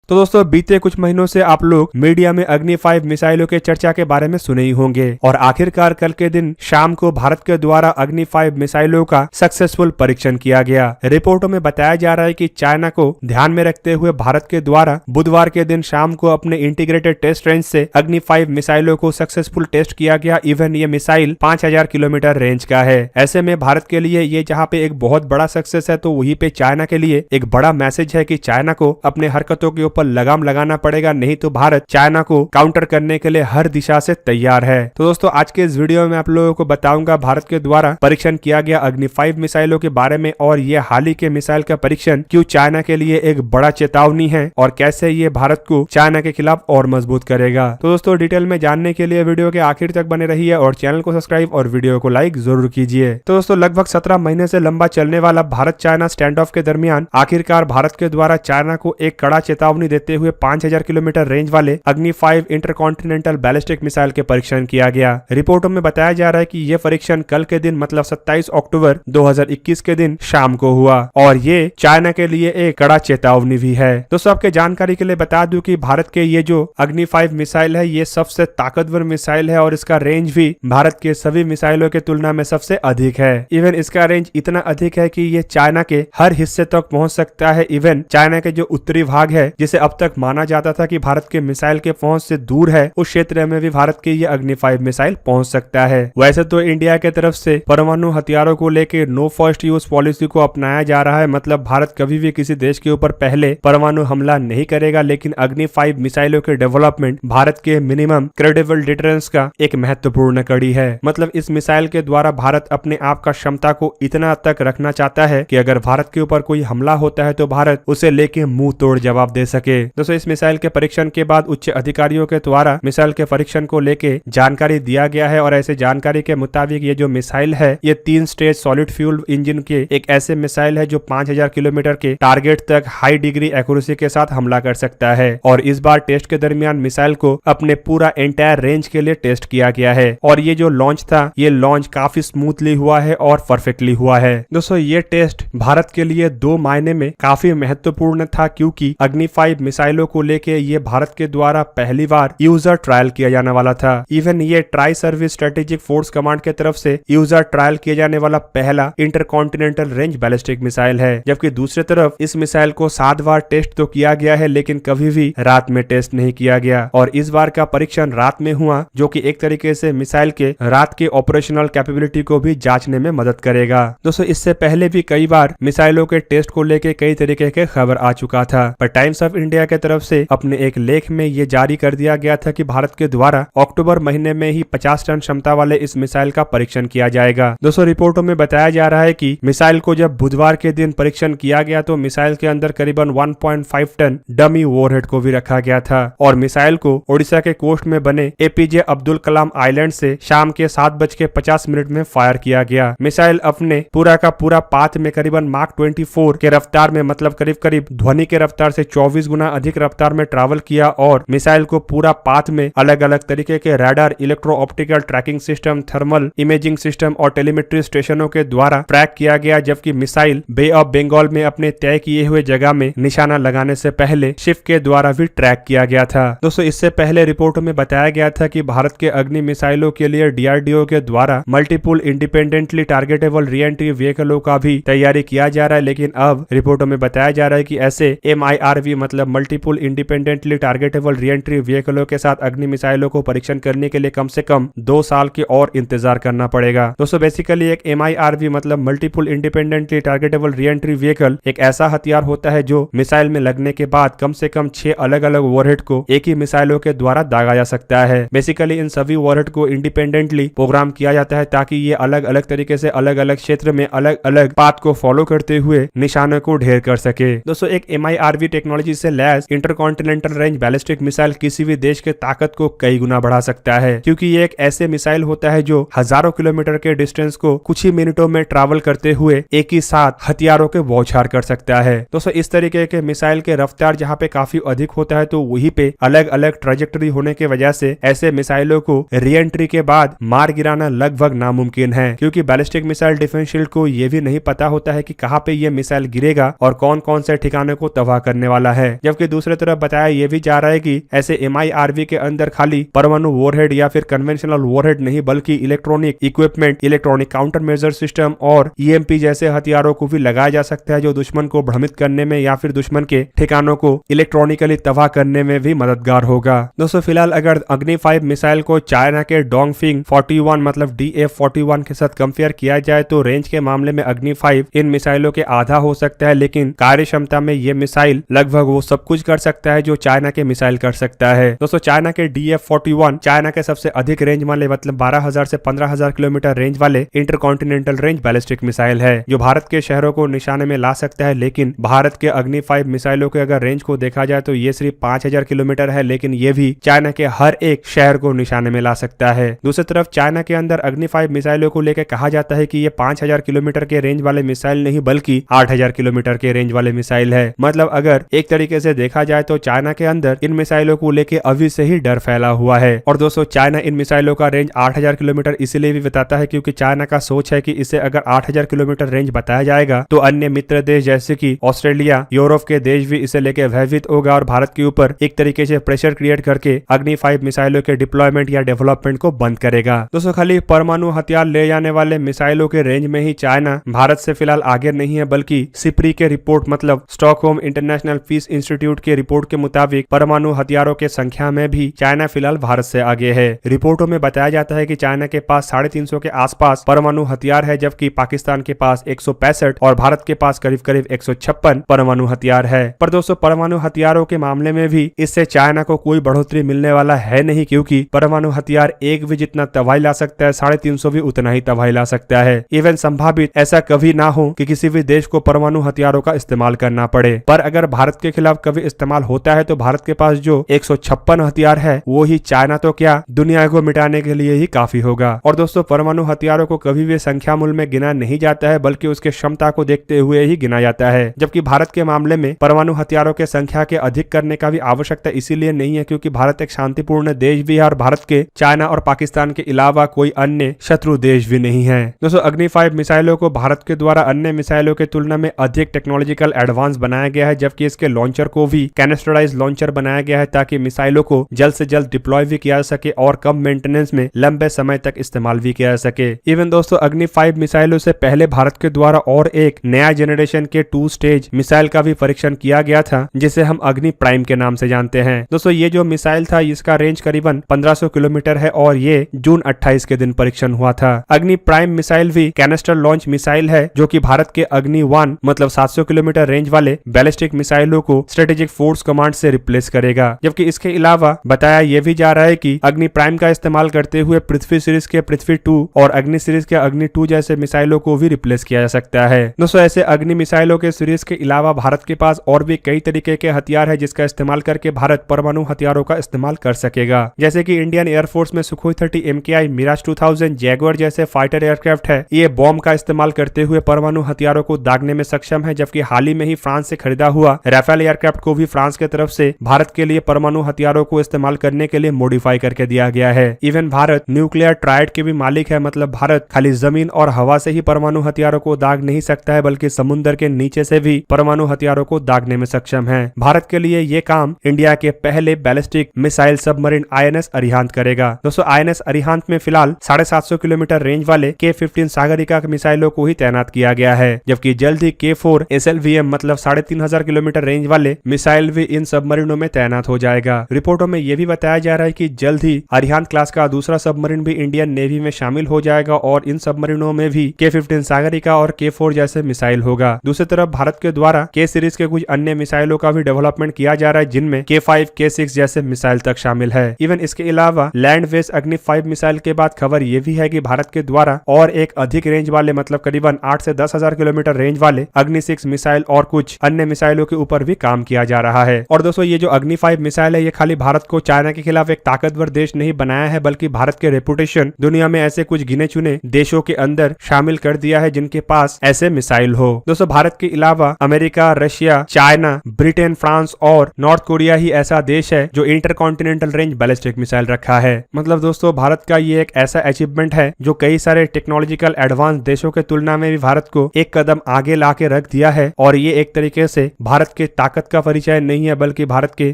तो दोस्तों बीते कुछ महीनों से आप लोग मीडिया में अग्नि 5 मिसाइलों के चर्चा के बारे में सुने ही होंगे और आखिरकार कल के दिन शाम को भारत के द्वारा अग्नि 5 मिसाइलों का सक्सेसफुल परीक्षण किया गया। रिपोर्टों में बताया जा रहा है कि चाइना को ध्यान में रखते हुए भारत के द्वारा बुधवार के दिन शाम को अपने इंटीग्रेटेड टेस्ट रेंज से अग्नि 5 मिसाइलों को सक्सेसफुल टेस्ट किया गया। इवन ये मिसाइल 5000 किलोमीटर रेंज का है। ऐसे में भारत के लिए ये जहाँ पे एक बहुत बड़ा सक्सेस है तो वहीं पे चाइना के लिए एक बड़ा मैसेज है कि चाइना को अपने हरकतों के ऊपर लगाम लगाना पड़ेगा, नहीं तो भारत चाइना को काउंटर करने के लिए हर दिशा से तैयार है। तो दोस्तों आज के इस वीडियो में आप लोगों को बताऊंगा भारत के द्वारा परीक्षण किया गया अग्नि 5 मिसाइलों के बारे में और ये हाल ही के मिसाइल का परीक्षण क्यों चाइना के लिए एक बड़ा चेतावनी है और कैसे ये भारत को चाइना के खिलाफ और मजबूत करेगा। तो दोस्तों डिटेल में जानने के लिए वीडियो के आखिर तक बने रहिए और चैनल को सब्सक्राइब और वीडियो को लाइक जरूर कीजिए। तो दोस्तों लगभग 17 महीने से लंबा चलने वाला भारत चाइना स्टैंड ऑफ के दरमियान आखिरकार भारत के द्वारा चाइना को एक कड़ा चेतावनी देते हुए 5000 किलोमीटर रेंज वाले अग्नि 5 इंटरकॉन्टिनेंटल बैलिस्टिक मिसाइल के परीक्षण किया गया। रिपोर्टों में बताया जा रहा है कि यह परीक्षण कल के दिन मतलब 27 अक्टूबर 2021 के दिन शाम को हुआ और ये चाइना के लिए एक कड़ा चेतावनी भी है। दोस्तों आपके जानकारी के लिए बता दूं कि भारत के ये जो अग्नि 5 मिसाइल है ये सबसे ताकतवर मिसाइल है और इसका रेंज भी भारत के सभी मिसाइलों की तुलना में सबसे अधिक है। इवन इसका रेंज इतना अधिक है कि ये चाइना के हर हिस्से तक पहुंच सकता है। इवन चाइना के जो उत्तरी भाग है जिसे अब तक माना जाता था कि भारत के मिसाइल के पहुंच से दूर है, उस क्षेत्र में भी भारत की ये अग्नि 5 मिसाइल पहुंच सकता है। वैसे तो इंडिया के तरफ से परमाणु हथियारों को लेकर नो फर्स्ट यूज पॉलिसी को अपनाया जा रहा है, मतलब भारत कभी भी किसी देश के ऊपर पहले परमाणु हमला नहीं करेगा, लेकिन अग्नि 5 मिसाइलों के डेवलपमेंट भारत के मिनिमम क्रेडिबल डिटरेंस का एक महत्वपूर्ण कड़ी है। मतलब इस मिसाइल के द्वारा भारत अपने आप का क्षमता को इतना तक रखना चाहता है कि अगर भारत के ऊपर कोई हमला होता है तो भारत उसे लेके मुंह तोड़ जवाब दे सके। दोस्तों इस मिसाइल के परीक्षण के बाद उच्च अधिकारियों के द्वारा मिसाइल के परीक्षण को लेके जानकारी दिया गया है और ऐसे जानकारी के मुताबिक ये जो मिसाइल है ये 3 स्टेज सॉलिड फ्यूल इंजन के एक ऐसे मिसाइल है जो 5000 किलोमीटर के टारगेट तक हाई डिग्री एक्यूरेसी के साथ हमला कर सकता है। और इस बार टेस्ट के दरमियान मिसाइल को अपने पूरा एंटायर रेंज के लिए टेस्ट किया गया है और ये जो लॉन्च था ये लॉन्च काफी स्मूथली हुआ है और परफेक्टली हुआ है। दोस्तों ये टेस्ट भारत के लिए 2 मायने में काफी महत्वपूर्ण था क्योंकि अग्नि 5 मिसाइलों को लेके ये भारत के द्वारा पहली बार यूजर ट्रायल किया जाने वाला था। इवन ये tri service strategic force command के तरफ से यूजर ट्रायल किया जाने वाला पहला इंटरकॉन्टिनेंटल रेंज बैलिस्टिक मिसाइल है, जबकि दूसरी तरफ इस मिसाइल को 7 बार टेस्ट तो किया गया है लेकिन कभी भी रात में टेस्ट नहीं किया गया और इस बार का परीक्षण रात में हुआ जो कि एक तरीके से मिसाइल के रात के ऑपरेशनल कैपेबिलिटी को भी जांचने में मदद करेगा। दोस्तों इससे पहले भी कई बार मिसाइलों के टेस्ट को लेके कई तरीके के खबर आ चुका था, पर टाइम्स ऑफ इंडिया के तरफ से अपने एक लेख में ये जारी कर दिया गया था कि भारत के द्वारा अक्टूबर महीने में ही 50 टन क्षमता वाले इस मिसाइल का परीक्षण किया जाएगा। दोस्तों रिपोर्टों में बताया जा रहा है कि मिसाइल को जब बुधवार के दिन परीक्षण किया गया तो मिसाइल के अंदर करीबन 1.5 टन डमी वॉरहेड को भी रखा गया था और मिसाइल को ओडिशा के कोस्ट में बने एपीजे अब्दुल कलाम आइलैंड से शाम के 7:50 में फायर किया गया। मिसाइल अपने पूरा का पूरा पाथ में करीबन मार्क 24 के रफ्तार में मतलब करीब करीब ध्वनि के रफ्तार से 24 गुना अधिक रफ्तार में ट्रैवल किया और मिसाइल को पूरा पाथ में अलग अलग तरीके के radar, electro optical tracking system, thermal imaging system और टेलीमेट्री स्टेशनों के द्वारा ट्रैक किया गया, जबकि मिसाइल बे ऑफ बंगाल में अपने तय किए हुए जगह में निशाना लगाने से पहले शिप के द्वारा भी ट्रैक किया गया था। दोस्तों इससे पहले रिपोर्टों में बताया गया था कि भारत के अग्नि मिसाइलों के लिए डीआरडीओ के द्वारा मल्टीपल इंडिपेंडेंटली टारगेटेबल रीएंट्री व्हीकलों का भी तैयारी किया जा रहा है, लेकिन अब रिपोर्टों में बताया जा रहा है कि ऐसे MIRV मतलब मल्टीपल इंडिपेंडेंटली टारगेटेबल रीएंट्री व्हीकलों के साथ अग्नि मिसाइलों को परीक्षण करने के लिए कम से कम 2 साल के और इंतजार करना पड़ेगा। दोस्तों बेसिकली एक MIRV मतलब multiple independently targetable re-entry vehicle एक ऐसा हथियार होता है जो मिसाइल में लगने के बाद कम से कम 6 अलग अलग वॉरहेड को एक ही मिसाइलों के द्वारा दागा जा सकता है। बेसिकली इन सभी वॉरहेड को इंडिपेंडेंटली प्रोग्राम किया जाता है ताकि ये अलग अलग तरीके से अलग अलग क्षेत्र में अलग अलग पाथ को फॉलो करते हुए निशानों को ढेर कर सके। दोस्तों एक MIRV टेक्नोलॉजी से lace intercontinental range ballistic missile किसी भी देश के ताकत को कई गुना बढ़ा सकता है क्योंकि ये एक ऐसे मिसाइल होता है जो हजारों किलोमीटर के डिस्टेंस को कुछ ही मिनटों में ट्रैवल करते हुए एक ही साथ हथियारों के बौछार कर सकता है। दोस्तों इस तरीके के मिसाइल के रफ्तार जहाँ पे काफी अधिक होता है तो वहीं पे अलग अलग ट्रेजेक्टरी होने की वजह से ऐसे मिसाइलों को री एंट्री के बाद मार गिराना लगभग नामुमकिन है क्योंकि बैलिस्टिक मिसाइल डिफेंस शील्ड को ये भी नहीं पता होता है कि कहाँ पे ये मिसाइल गिरेगा और कौन कौन से ठिकाने को तबाह करने वाला है। जबकि दूसरी तरफ बताया यह भी जा रहा है कि ऐसे MIRV के अंदर खाली परमाणु वॉरहेड या फिर कन्वेंशनल वॉरहेड नहीं बल्कि electronic equipment, electronic counter measure system और EMP जैसे हथियारों को भी लगाया जा सकता है जो दुश्मन को भ्रमित करने में या फिर दुश्मन के ठिकानों को इलेक्ट्रॉनिकली तबाह करने में भी मददगार होगा। दोस्तों फिलहाल अगर अग्नि 5 मिसाइल को चाइना के डोंगफिंग 41 मतलब DF-41 के साथ कंपेयर किया जाए तो रेंज के मामले में अग्नि 5 इन मिसाइलों के आधा हो सकता है, लेकिन कार्य क्षमता में ये मिसाइल लगभग वो सब कुछ कर सकता है जो चाइना के मिसाइल कर सकता है। दोस्तों चाइना के DF-41 चाइना के सबसे अधिक रेंज वाले मतलब 12,000 से 15,000 किलोमीटर रेंज वाले इंटरकॉन्टिनेंटल रेंज बैलिस्टिक मिसाइल है जो भारत के शहरों को निशाने में ला सकता है। लेकिन भारत के अग्नि 5 मिसाइलों के अगर रेंज को देखा जाए तो ये सिर्फ 5,000 किलोमीटर है, लेकिन ये भी चाइना के हर एक शहर को निशाने में ला सकता है। दूसरी तरफ चाइना के अंदर अग्नि 5 मिसाइलों को लेकर कहा जाता है कि ये 5,000 किलोमीटर के रेंज वाले मिसाइल नहीं बल्कि 8,000 किलोमीटर के रेंज वाले मिसाइल है। मतलब अगर एक तरीके से देखा जाए तो चाइना के अंदर इन मिसाइलों को लेकर अभी से ही डर फैला हुआ है। और दोस्तों चाइना इन मिसाइलों का रेंज 8,000 किलोमीटर इसलिए भी बताता है क्योंकि चाइना का सोच है कि इसे अगर 8,000 किलोमीटर रेंज बताया जाएगा तो अन्य मित्र देश जैसे कि ऑस्ट्रेलिया, यूरोप के देश भी इसे लेकर भयभीत होगा और भारत के ऊपर एक तरीके से प्रेशर क्रिएट करके अग्नि 5 मिसाइलों के डिप्लॉयमेंट या डेवलपमेंट को बंद करेगा। दोस्तों खाली परमाणु हथियार ले जाने वाले मिसाइलों के रेंज में ही चाइना भारत से फिलहाल आगे नहीं है, बल्कि सिप्री के रिपोर्ट मतलब स्टॉकहोम इंटरनेशनल पीस इंस्टीट्यूट के रिपोर्ट के मुताबिक परमाणु हथियारों के संख्या में भी चाइना फिलहाल भारत से आगे है। रिपोर्टों में बताया जाता है कि चाइना के पास 350 के आसपास परमाणु हथियार है, जबकि पाकिस्तान के पास 165 और भारत के पास करीब करीब 156 परमाणु हथियार है। पर दोस्तों परमाणु हथियारों के मामले में भी इससे चाइना को कोई बढ़ोतरी मिलने वाला है नहीं, क्योंकि परमाणु हथियार एक भी जितना तबाही ला सकता है 350 भी उतना ही तबाही ला सकता है। इवन संभावित ऐसा कभी ना हो कि किसी भी देश को परमाणु हथियारों का इस्तेमाल करना पड़े। पर अगर भारत के खिलाफ कभी इस्तेमाल होता है तो भारत के पास जो 156 हथियार है वो ही चाइना तो क्या दुनिया को मिटाने के लिए ही काफी होगा। और दोस्तों परमाणु हथियारों को कभी भी संख्या मूल में गिना नहीं जाता है बल्कि उसके क्षमता को देखते हुए ही गिना जाता है, जबकि भारत के मामले में परमाणु हथियारों के संख्या के अधिक करने का भी आवश्यकता इसीलिए नहीं है क्योंकि भारत एक शांतिपूर्ण देश भी है और भारत के चाइना और पाकिस्तान के अलावा कोई अन्य शत्रु देश भी नहीं है। दोस्तों अग्नि 5 मिसाइलों को भारत के द्वारा अन्य मिसाइलों के तुलना में अधिक टेक्नोलॉजिकल एडवांस बनाया गया है, जबकि इसके लॉन्चर को भी कैनेस्टराइज्ड लॉन्चर बनाया गया है ताकि मिसाइलों को जल्द से जल्द डिप्लॉय भी किया जा सके और कम मेंटेनेंस में लंबे समय तक इस्तेमाल भी किया जा सके। इवन दोस्तों अग्नि 5 मिसाइलों से पहले भारत के द्वारा और एक नया जनरेशन के 2 स्टेज मिसाइल का भी परीक्षण किया गया था जिसे हम अग्नि प्राइम के नाम से जानते हैं। दोस्तों ये जो मिसाइल था इसका रेंज करीबन 1500 किलोमीटर है और ये जून 28 के दिन परीक्षण हुआ था। अग्नि प्राइम मिसाइल भी कैनेस्टर लॉन्च मिसाइल है जो कि भारत के अग्नि 1 मतलब 700 किलोमीटर रेंज वाले बैलिस्टिक मिसाइलों को स्ट्रेटेजिक फोर्स कमांड से रिप्लेस करेगा। जबकि इसके अलावा बताया यह भी जा रहा है कि अग्नि प्राइम का इस्तेमाल करते हुए पृथ्वी सीरीज के पृथ्वी 2 और अग्नि सीरीज के अग्नि 2 जैसे मिसाइलों को भी रिप्लेस किया जा सकता है। दोस्तों ऐसे अग्नि मिसाइलों के सीरीज के अलावा भारत के पास और भी कई तरीके के हथियार है जिसका इस्तेमाल करके भारत परमाणु हथियारों का इस्तेमाल कर सकेगा, जैसे कि इंडियन एयरफोर्स में सुखोई 30 MKI, मिराज 2000, जैगुआर जैसे फाइटर एयरक्राफ्ट है। ये बॉम्ब का इस्तेमाल करते हुए परमाणु हथियारों को दागने में सक्षम है, जबकि हाल ही में ही फ्रांस से खरीदा हुआ राफेल एयरक्राफ्ट को भी फ्रांस के तरफ से भारत के लिए परमाणु हथियारों को इस्तेमाल करने के लिए मॉडिफाई करके दिया गया है। इवन भारत न्यूक्लियर ट्रायड के भी मालिक है, मतलब भारत खाली जमीन और हवा से ही परमाणु हथियारों को दाग नहीं सकता है बल्कि समुद्र के नीचे से भी परमाणु हथियारों को दागने में सक्षम है। भारत के लिए ये काम इंडिया के पहले ballistic missile submarine INS Arihant करेगा। दोस्तों INS अरिहंत में फिलहाल 750 किलोमीटर रेंज वाले K-15 सागरिका मिसाइलों को ही तैनात किया गया है, जबकि जल्द ही K-4 SLVM मतलब 3500 किलोमीटर रेंज वाले मिसाइल भी इन सबमरीनों में तैनात हो जाएगा। रिपोर्टों में यह भी बताया जा रहा है कि जल्द ही अरिहंत क्लास का दूसरा सबमरीन भी इंडियन नेवी में शामिल हो जाएगा और इन सबमरीनों में भी K-15 सागरिका और K-4 जैसे मिसाइल होगा। दूसरी तरफ भारत के द्वारा K सीरीज के कुछ अन्य मिसाइलों का भी डेवलपमेंट किया जा रहा है जिनमें K5, K6 जैसे मिसाइल तक शामिल है। इवन इसके अलावा लैंड बेस्ड अग्नि 5 मिसाइल के बाद खबर यह भी है कि भारत के द्वारा और एक अधिक रेंज वाले मतलब करीबन 8 से 10,000 किलोमीटर रेंज वाले अग्नि 6 मिसाइल और कुछ अन्य मिसाइलों के ऊपर भी काम किया जा रहा है। और दोस्तों ये जो अग्नि 5 मिसाइल है ये खाली भारत को चाइना के खिलाफ एक ताकतवर देश नहीं बनाया है बल्कि भारत के रेपुटेशन दुनिया में ऐसे कुछ गिने चुने देशों के अंदर शामिल कर दिया है जिनके पास ऐसे मिसाइल हो। दोस्तों भारत के अलावा America, Russia, China, Britain, France और नॉर्थ कोरिया ही ऐसा देश है जो इंटरकॉन्टिनेंटल रेंज बैलिस्टिक मिसाइल रखा है। मतलब दोस्तों भारत का ये एक ऐसा अचीवमेंट है जो कई सारे टेक्नोलॉजिकल एडवांस देशों के तुलना में भी भारत को एक कदम आगे ला के रख दिया है और ये एक तरीके से भारत के ताकत ताकत का परिचय नहीं है बल्कि भारत के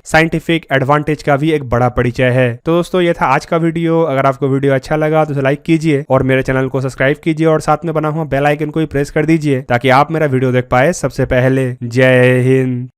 साइंटिफिक एडवांटेज का भी एक बड़ा परिचय है। तो दोस्तों ये था आज का वीडियो। अगर आपको वीडियो अच्छा लगा तो उसे लाइक कीजिए और मेरे चैनल को सब्सक्राइब कीजिए और साथ में बना हुआ बेल आइकन को भी प्रेस कर दीजिए ताकि आप मेरा वीडियो देख पाए सबसे पहले। जय हिंद।